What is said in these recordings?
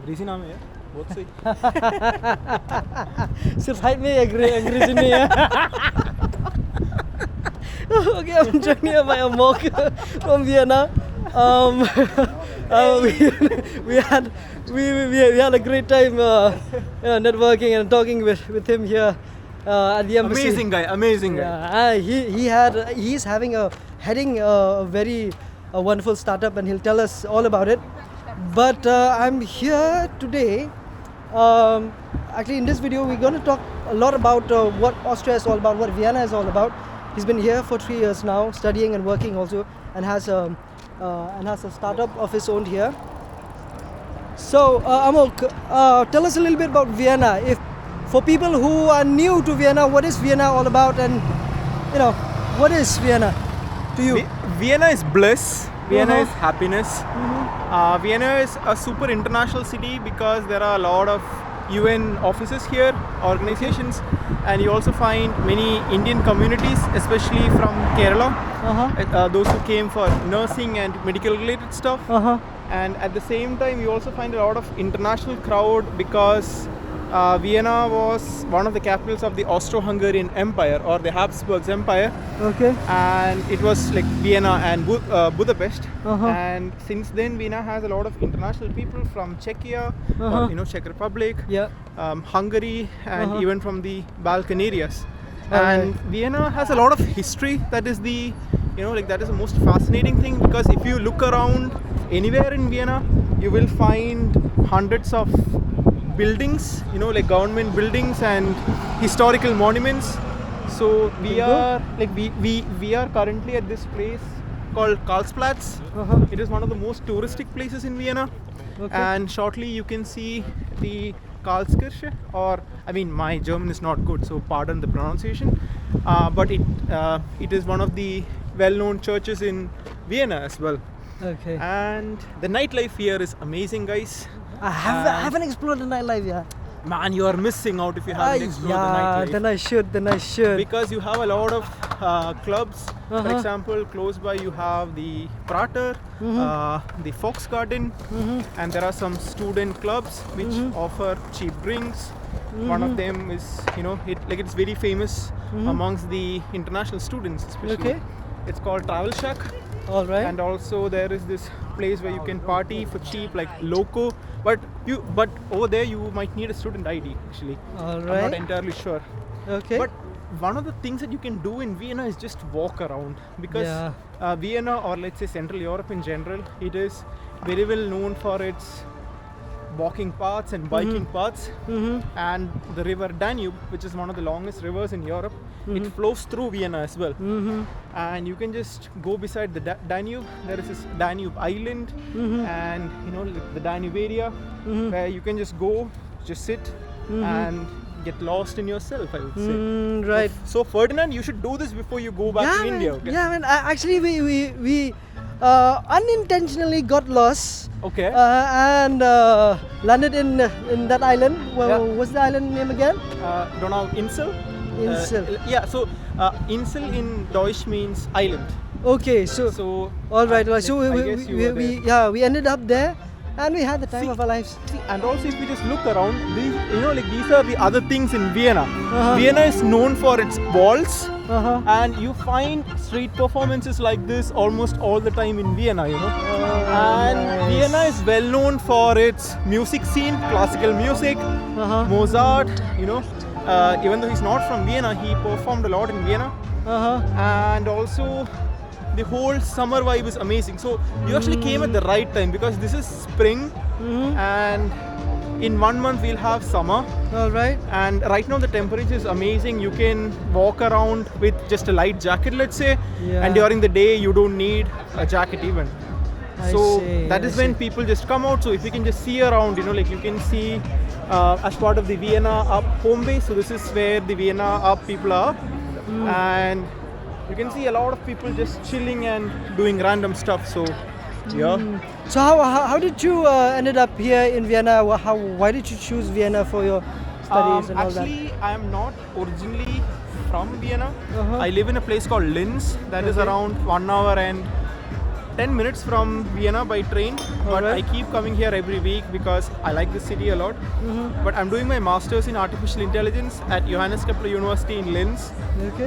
अंग्रेजी नाम है यार, बहुत सही. सिर्फ हाइट में अंग्रेजी में है. Okay, I'm joined here by a monk from Vienna. We had a great time networking and talking with him here at the embassy. Amazing guy. He's heading a very wonderful startup, and he'll tell us all about it. But I'm here today. Actually, in this video, we're going to talk a lot about what Austria is all about, what Vienna is all about. He's been here for 3 years now, studying and working also, and has a startup of his own here. So, Amok, tell us a little bit about Vienna. If for people who are new to Vienna, what is Vienna all about, and what is Vienna to you? Vienna is bliss. Vienna is happiness. Vienna is a super international city because there are a lot of UN offices here, organizations, and you also find many Indian communities, especially from Kerala, those who came for nursing and medical related stuff. And at the same time, you also find a lot of international crowd because Vienna was one of the capitals of the Austro-Hungarian Empire, or the Habsburgs Empire. Okay. And it was like Vienna and Budapest. And since then, Vienna has a lot of international people from Czechia, or Czech Republic, Hungary, and even from the Balkan areas. And Vienna has a lot of history. That is the that is the most fascinating thing, because if you look around anywhere in Vienna, you will find hundreds of buildings, like government buildings and historical monuments. So we are currently at this place called Karlsplatz. It is one of the most touristic places in Vienna. And shortly you can see the Karlskirche, or my German is not good, so pardon the pronunciation, but it is one of the well-known churches in Vienna as well. Okay. And the nightlife here is amazing, guys. I haven't explored the nightlife yet. Man, you are missing out if you haven't explored the nightlife. Then I should. Because you have a lot of clubs. For example, close by you have the Prater, the Fox Garden, and there are some student clubs which offer cheap drinks. One of them is, it's very famous amongst the international students, especially. Okay. It's called Travel Shack. All right. And also there is this place where you can party for cheap, like Loco. But over there you might need a student ID actually. All right. I'm not entirely sure. Okay. But one of the things that you can do in Vienna is just walk around, because Vienna, or let's say Central Europe in general, it is very well known for its walking paths and biking paths. And the river Danube, which is one of the longest rivers in Europe, it flows through Vienna as well. And you can just go beside the Danube. There is this Danube island, and the Danube area, where you can just go, just sit and get lost in yourself, I would say. Right. So Ferdinand, you should do this before you go back to India. Okay? Yeah, man. Actually, we unintentionally got lost. Okay. And landed in that island. What's the island name again? Don't know. Insel. So Insel in Deutsch means island. Okay. So all right. So we ended up there, and we had the time of our lives. And also, if you just look around, these are the other things in Vienna. Vienna is known for its balls, and you find street performances like this almost all the time in Vienna. And nice. Vienna is well known for its music scene, classical music, Mozart. Even though he's not from Vienna, he performed a lot in Vienna. And also, the whole summer vibe is amazing. So you actually came at the right time, because this is spring, and in 1 month we'll have summer. All right. And right now the temperature is amazing. You can walk around with just a light jacket, let's say, and during the day you don't need a jacket even. That is when people just come out. So if you can just see around, you can see as part of the Vienna Up home base. So this is where the Vienna Up people are, and you can see a lot of people just chilling and doing random stuff. So So how did you ended up here in Vienna? Why did you choose Vienna for your studies and all that? Actually, I am not originally from Vienna. I live in a place called Linz, that is around 1 hour and 10 minutes from Vienna by train, but I keep coming here every week because I like the city a lot. But I'm doing my master's in artificial intelligence at Johannes Kepler University in Linz.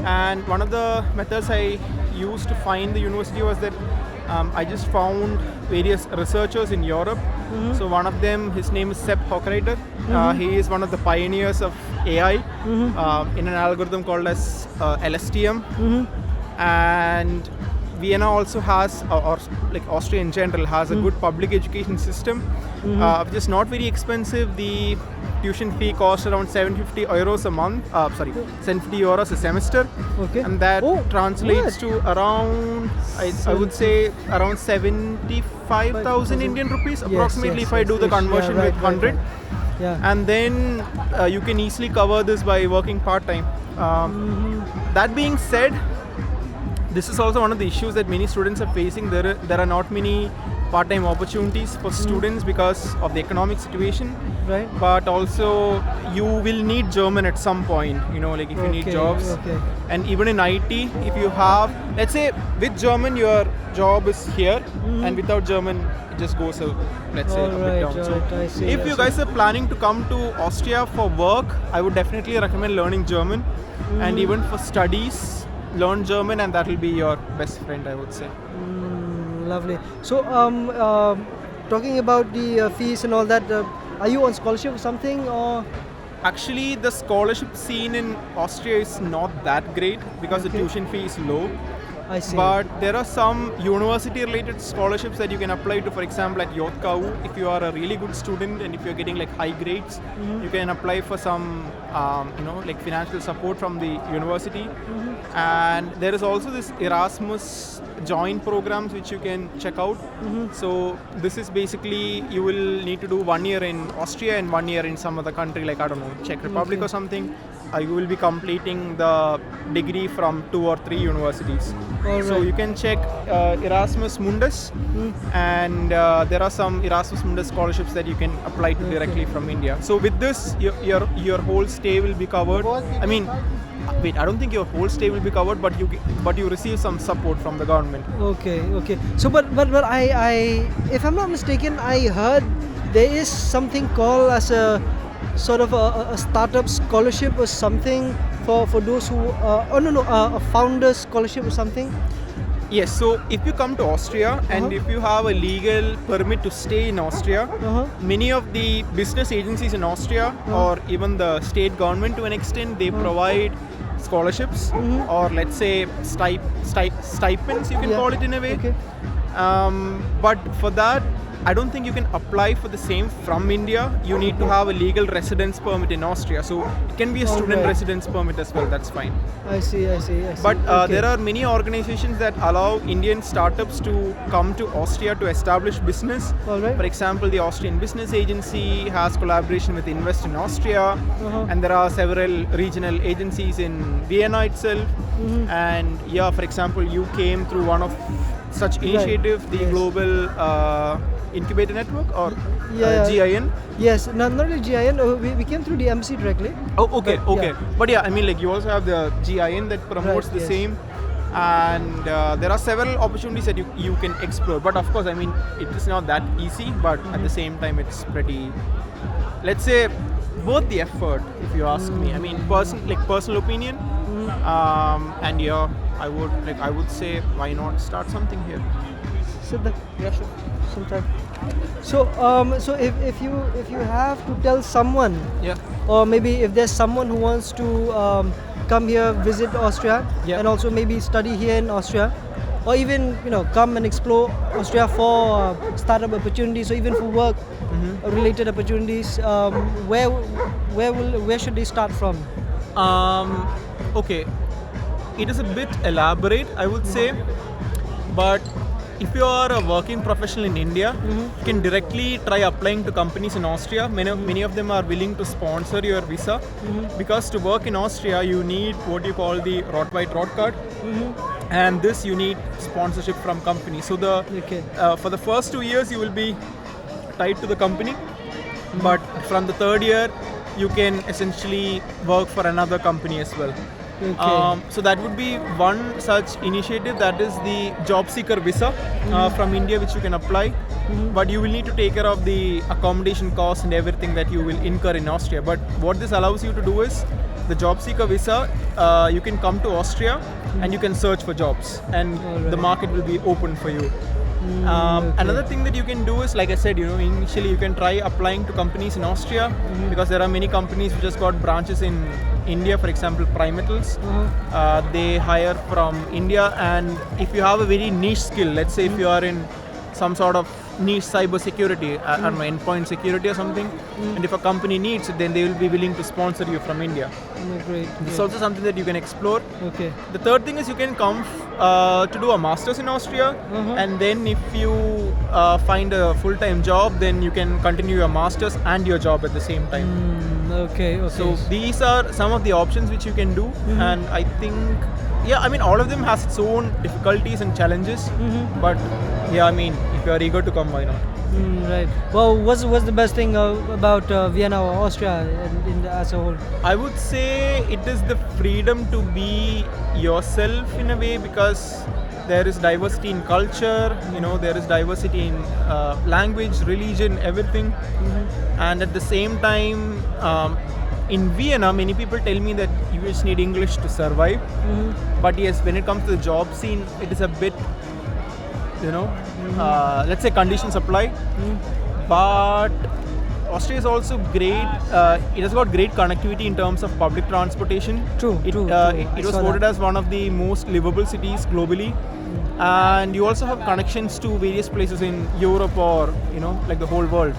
And one of the methods I used to find the university was that I just found various researchers in Europe. So one of them, his name is Sepp Hochreiter. He is one of the pioneers of AI in an algorithm called as LSTM. And Vienna also has, or like Austria in general, has a good public education system, which is not very expensive. The tuition fee costs around 750 euros a month, 750 euros a semester, and that translates to around, I would say, around 75,000 Indian rupees approximately if I do the conversion with 100. And then you can easily cover this by working part-time. That being said, this is also one of the issues that many students are facing. There are not many part-time opportunities for students because of the economic situation. But also you will need German at some point, like if you need jobs. And even in IT, if you have, let's say with German your job is here, and without German it just goes let's say a bit down. So if you guys are planning to come to Austria for work, I would definitely recommend learning German. And even for studies, learn German, and that will be your best friend, I would say. Lovely. So talking about the fees and all that, are you on scholarship or something, or? Actually, the scholarship scene in Austria is not that great because the tuition fee is low. I see. But there are some university-related scholarships that you can apply to. For example, at JKU, if you are a really good student and if you're getting like high grades, you can apply for some, like financial support from the university. And there is also this Erasmus joint programs which you can check out. So this is basically, you will need to do 1 year in Austria and 1 year in some other country, like I don't know, Czech Republic or something. You will be completing the degree from 2 or 3 universities. So you can check Erasmus Mundus, and there are some Erasmus Mundus scholarships that you can apply to directly from India. So with this, your whole stay will be covered. I mean, wait, I don't think your whole stay will be covered, but you receive some support from the government. Okay. So but I if I'm not mistaken, I heard there is something called as a sort of a startup scholarship or something for those who a founder's scholarship or something. Yes, so if you come to Austria and if you have a legal permit to stay in Austria, many of the business agencies in Austria or even the state government to an extent, they provide scholarships or let's say stipends, you can call it in a way. But for that, I don't think you can apply for the same from India. You need to have a legal residence permit in Austria. So it can be a student residence permit as well. That's fine. I see. But there are many organizations that allow Indian startups to come to Austria to establish business. For example, the Austrian Business Agency has collaboration with Invest in Austria. And there are several regional agencies in Vienna itself. And yeah, for example, you came through one of such initiative, the Global Incubator Network or GIN? Yes, not really GIN. We came through the embassy directly. Oh, okay. But yeah, I mean, like you also have the GIN that promotes the same, and there are several opportunities that you can explore. But of course, I mean, it is not that easy. But at the same time, it's pretty, let's say, worth the effort, if you ask me. I mean, personal opinion, and yeah, I would say, why not start something here? Yeah, sure. Sometime. So if you have to tell someone, or maybe if there's someone who wants to come here, visit Austria, and also maybe study here in Austria, or even come and explore Austria for startup opportunities, or even for work related opportunities, where should they start from? Okay, it is a bit elaborate, I would say, but if you are a working professional in India, you can directly try applying to companies in Austria. Many of them are willing to sponsor your visa, because to work in Austria you need what you call the Rot-White Rot card, and this you need sponsorship from companies. So for the first 2 years you will be tied to the company, but from the third year you can essentially work for another company as well. So that would be one such initiative, that is the job seeker visa from India, which you can apply. But you will need to take care of the accommodation costs and everything that you will incur in Austria. But what this allows you to do is, the job seeker visa, you can come to Austria and you can search for jobs, and the market will be open for you. Another thing that you can do is, like I said, initially you can try applying to companies in Austria, because there are many companies which just got branches in India. For example, Primetals, they hire from India, and if you have a very niche skill, let's say if you are in some sort of niche cyber security, I don't know, endpoint security or something, and if a company needs it, then they will be willing to sponsor you from India. Great. It's also something that you can explore. Okay. The third thing is, you can come to do a master's in Austria, and then if you find a full-time job, then you can continue your master's and your job at the same time. Okay. So these are some of the options which you can do, and I think, all of them has its own difficulties and challenges, but if you are eager to come, why not? Right. Well, what's the best thing about Vienna or Austria as a whole? I would say it is the freedom to be yourself in a way, because there is diversity in culture, there is diversity in language, religion, everything. And at the same time, in Vienna, many people tell me that you just need English to survive. But yes, when it comes to the job scene, it is a bit, let's say conditions apply. But Austria is also great. It has got great connectivity in terms of public transportation. True. It was voted as one of the most livable cities globally. And you also have connections to various places in Europe, or like the whole world.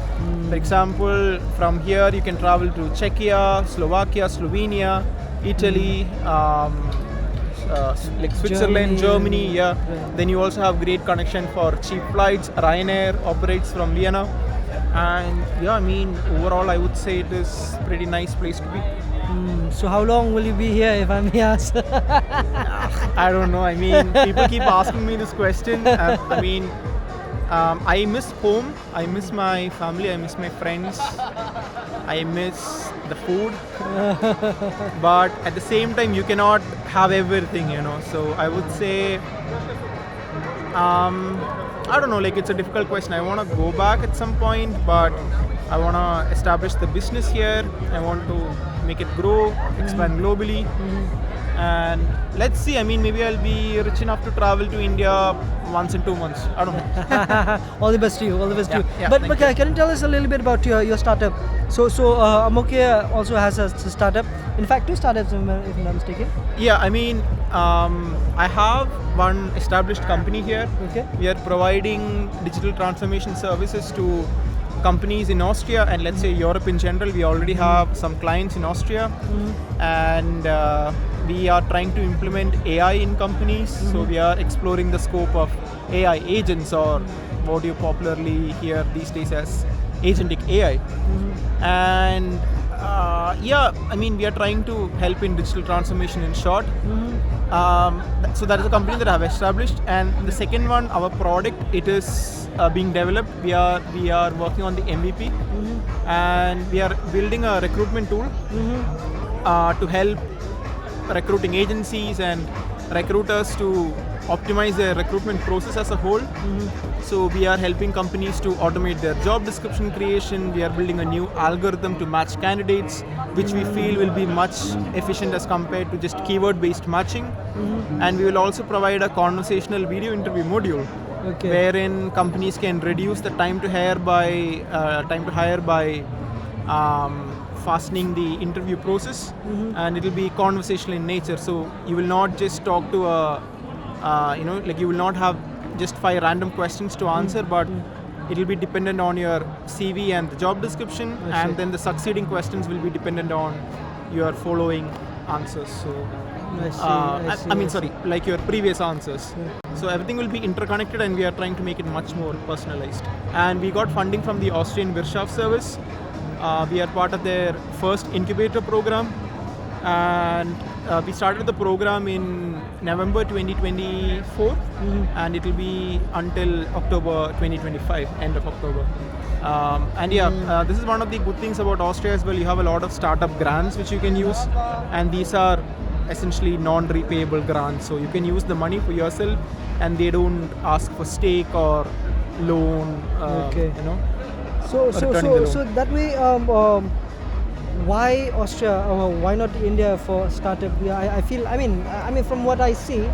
For example, from here you can travel to Czechia, Slovakia, Slovenia, Italy, like Switzerland, Germany. Right. Then you also have great connection for cheap flights. Ryanair operates from Vienna, and overall I would say it is a pretty nice place to be. So how long will you be here, if I may ask? I don't know. People keep asking me this question. I miss home. I miss my family. I miss my friends. I miss the food. But at the same time, you cannot have everything, So I would say, I don't know. It's a difficult question. I want to go back at some point, but I want to establish the business here. I want to make it grow, expand globally. And let's see, maybe I'll be rich enough to travel to India once in 2 months. I don't know. All the best to you. Yeah, But can you tell us a little bit about your startup? So Amoke also has a startup. In fact, 2 startups, if I'm not mistaken. Yeah, I have one established company here. Okay. We are providing digital transformation services to companies in Austria and let's say Europe in general. We already have some clients in Austria, and we are trying to implement AI in companies. So we are exploring the scope of AI agents, or what you popularly hear these days as agentic AI. And we are trying to help in digital transformation in short. So that is a company that I have established. And the second one, our product, it is being developed. We are working on the MVP, and we are building a recruitment tool to help recruiting agencies and recruiters to optimize their recruitment process as a whole. So we are helping companies to automate their job description creation. We are building a new algorithm to match candidates, which we feel will be much efficient as compared to just keyword-based matching. And we will also provide a conversational video interview module, wherein companies can reduce the time to hire by fastening the interview process, and it will be conversational in nature. So you will not just talk to you will not have just 5 random questions to answer, but it will be dependent on your CV and the job description, and then the succeeding questions will be dependent on your following answers. So like your previous answers. So everything will be interconnected, and we are trying to make it much more personalized. And we got funding from the Austrian Wirtschaft Service. We are part of their first incubator program, and we started the program in November 2024, and it will be until October 2025, end of October. This is one of the good things about Austria as well. You have a lot of startup grants which you can use, and these are essentially non-repayable grants. So you can use the money for yourself, and they don't ask for stake or loan. You know. So that way, why Austria? Why not India for startup? Yeah, I feel. I mean, from what I see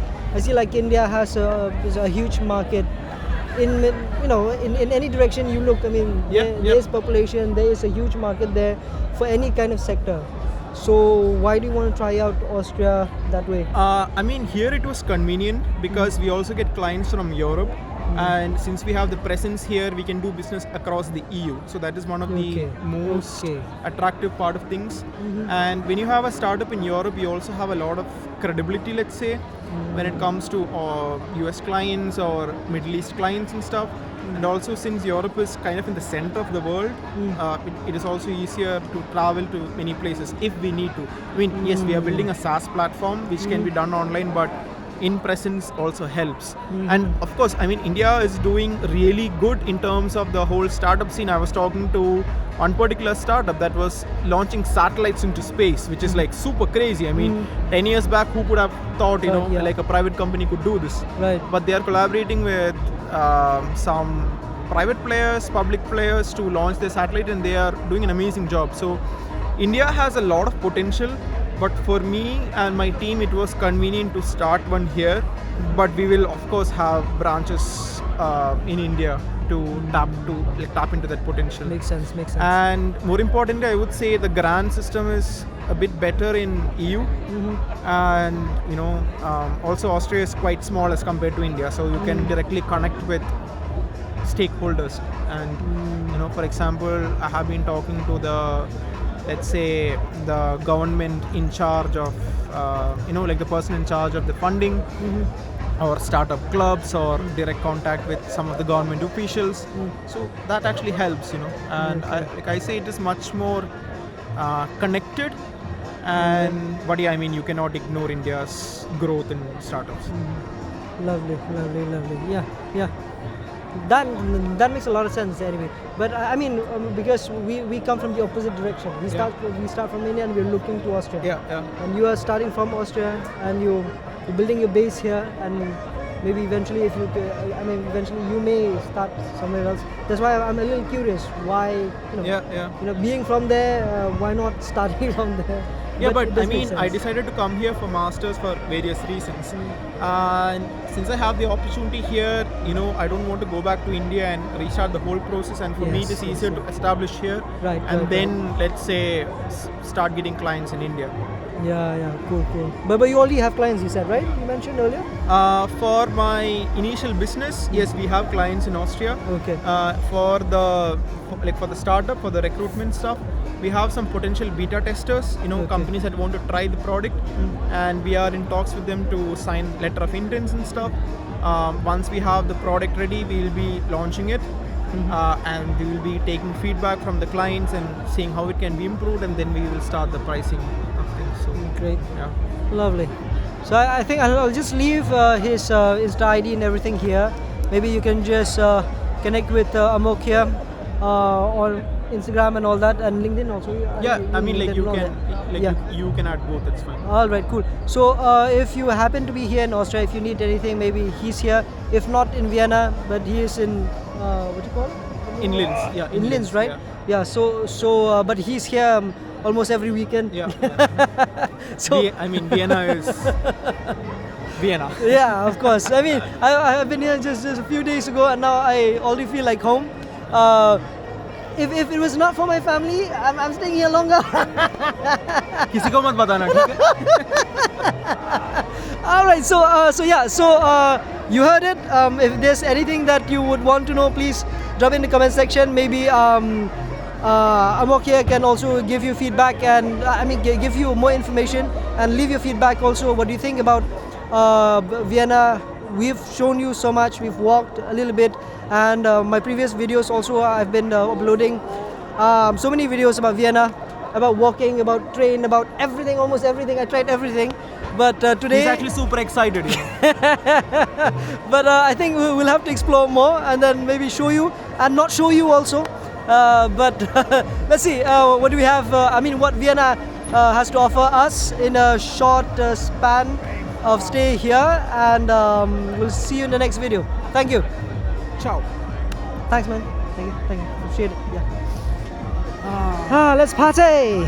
like India has a huge market. In any direction you look, there is population, there is a huge market there for any kind of sector. So why do you want to try out Austria that way? Here it was convenient because we also get clients from Europe. And since we have the presence here, we can do business across the EU. So that is one of the most attractive part of things. And when you have a startup in Europe, you also have a lot of credibility, let's say, when it comes to US clients or Middle East clients and stuff. And also, since Europe is kind of in the center of the world, it is also easier to travel to many places if we need to. Yes, we are building a SaaS platform which can be done online, but in presence also helps. And of course, India is doing really good in terms of the whole startup scene. I was talking to one particular startup that was launching satellites into space, which is like super crazy. 10 years back, who could have thought, like a private company could do this? Right. But they are collaborating with some private players, public players to launch their satellite, and they are doing an amazing job. So India has a lot of potential. But for me and my team, it was convenient to start one here. But we will, of course, have branches in India to tap into that potential. Makes sense. And more importantly, I would say the grant system is a bit better in EU. And also Austria is quite small as compared to India, so you can directly connect with stakeholders. And for example, I have been talking to let's say the government in charge of like the person in charge of the funding, or startup clubs, or direct contact with some of the government officials. So that actually helps, and like I say, it is much more connected. And but you cannot ignore India's growth in startups. Lovely. Yeah. That makes a lot of sense anyway. But because we come from the opposite direction. We start from India and we're looking to Austria. Yeah. And you are starting from Austria and you're building your base here, and maybe eventually eventually you may start somewhere else. That's why I'm a little curious why being from there, why not starting from there? Yeah, but I decided to come here for masters for various reasons. And since I have the opportunity here, I don't want to go back to India and restart the whole process. And for me, it is easier to establish here, then let's say start getting clients in India. Yeah, cool. But you already have clients, you said, right? You mentioned earlier. For my initial business, yes, we have clients in Austria. Okay. For the startup, for the recruitment stuff, we have some potential beta testers, companies that want to try the product, and we are in talks with them to sign letter of intents and stuff. Once we have the product ready, we will be launching it, and we will be taking feedback from the clients and seeing how it can be improved, and then we will start the pricing of things. So great. Yeah. Lovely. So I think I'll just leave his Insta ID and everything here. Maybe you can just connect with Amok here on Instagram and all that, and LinkedIn also. Yeah, you can add both. It's fine. All right, cool. So if you happen to be here in Austria, if you need anything, maybe he's here. If not in Vienna, but he is in what do you call it? In Linz. Yeah. In Linz, right? Yeah. So but he's here almost every weekend. Yeah. So Vienna is Vienna. Yeah, of course. I've been here just a few days ago, and now I already feel like home. If it was not for my family, I'm staying here longer. किसी को मत बताना, ठीक है? All right. So you heard it. If there's anything that you would want to know, please drop in the comment section. Maybe Amok here can also give you feedback and give you more information and leave your feedback also. What do you think about Vienna? We've shown you so much. We've walked a little bit, and my previous videos also I've been uploading so many videos about Vienna, about walking, about train, about everything, almost everything. I tried everything, but today he's actually super excited. But I think we'll have to explore more and then maybe show you and not show you also. But let's see. What do we have? What Vienna has to offer us in a short span of stay here, and we'll see you in the next video. Thank you. Ciao. Thanks, man. Thank you. Appreciate it. Yeah. Let's party.